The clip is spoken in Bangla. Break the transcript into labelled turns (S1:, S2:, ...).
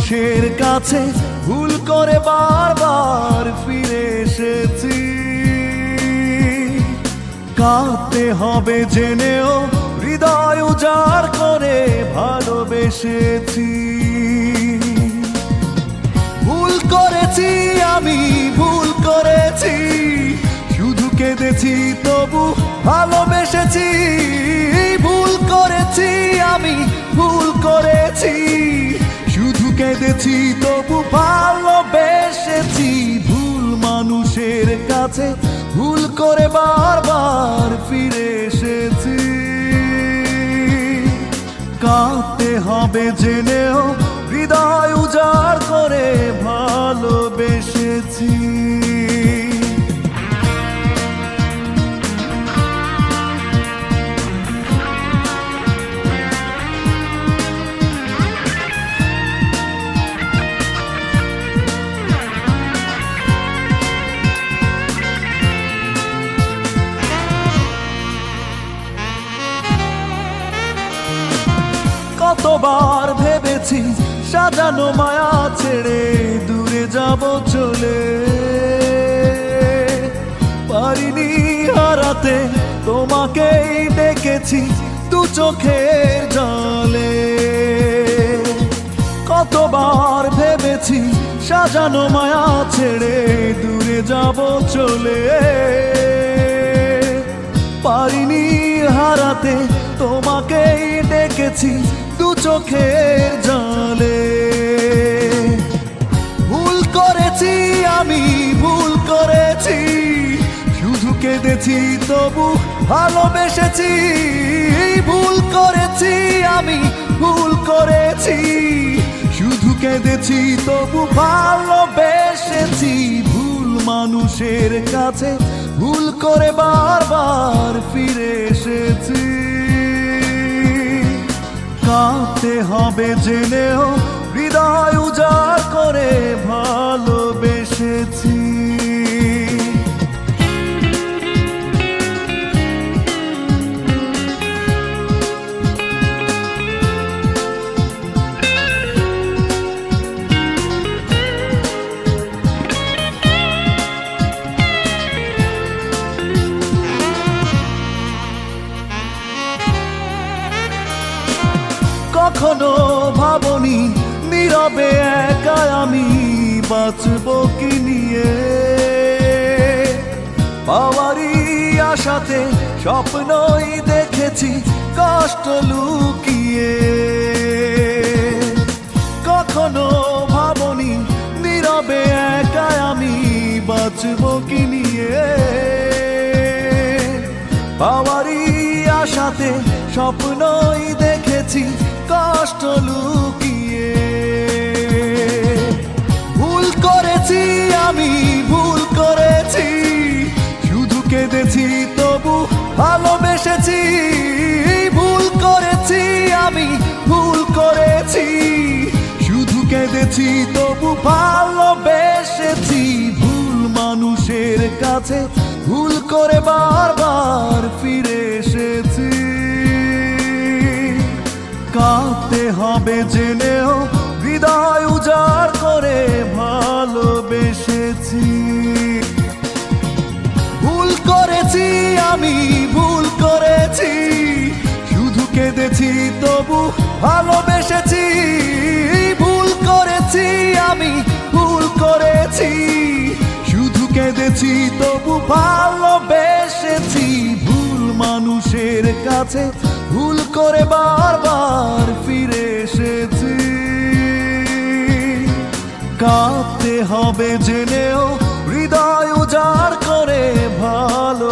S1: মানুষের কাছে ভুল করে বারবার ফিরে এসেছি। কাঁদতে হবে জেনেও হৃদয় উজাড় করে ভালোবেসেছি। ভুল করেছি আমি, ভুল করেছি, শুধু কেঁদেছি তবু ভালোবেসেছি। ভুল করেছি আমি, ভুল করেছি, শুধু কেঁদেছি তবু ভালোবেসেছি। ভুল মানুষের কাছে ভুল করে বারবার ফিরে এসেছি। কাঁদতে হবে জেনেও হৃদয় উজাড় করে ভালোবেসেছি। কতবার ভেবেছি সাজানো মায়া ছেড়ে দূরে যাব চলে, পারিনি হারাতে তোমাকেই ডেকেছি দু চোখের জলে। কতবার ভেবেছি সাজানো মায়া ছেড়ে দূরে যাব চলে, পারিনি হারাতে তোমাকেই ডেকেছি দু চোখের জলে। ভুল করেছি আমি, ভুল করেছি, শুধু কেঁদেছি তবু ভালোবেসেছি। ভুল করেছি আমি, ভুল করেছি, শুধু কেঁদেছি তবু ভালোবেসেছি। ভুল মানুষের কাছে ভুল করে বারবার ফিরে এসেছি। কাঁদতে হবে জেনেও হৃদয় উজাড় করে ভালোবেসেছি। কখনো ভাবনি নীরবে একা আমি বাঁচবো কি নিয়ে, পাওয়ারই আশাতে স্বপ্নই দেখেছি কষ্ট লুকিয়ে। কখনো ভাবনি নীরবে একা আমি বাঁচবো কি নিয়ে, পাওয়ারই আশাতে স্বপ্নই দেখেছি কষ্ট লুকিয়ে। ভুল করেছি আমি, ভুল করেছি, শুধু কেঁদেছি তবু ভালোবেসেছি। ভুল করেছি আমি, ভুল করেছি, শুধু কেঁদেছি তবু ভালোবেসেছি। ভুল মানুষের কাছে ভুল করে বারবার ফিরে এসেছি। কাঁদতে হবে জেনেও হৃদয় উজাড় করে ভালোবেসেছি। ভুল করেছি আমি, ভুল করেছি, শুধু কেঁদেছি তবু ভালোবেসেছি। ভুল করেছি আমি, ভুল করেছি, শুধু কেঁদেছি তবু ভালোবেসেছি। ভুল মানুষের কাছে ভুল করে বারবার ফিরে এসেছি। কাঁদতে হবে জেনেও হৃদয় উজাড় করে ভালো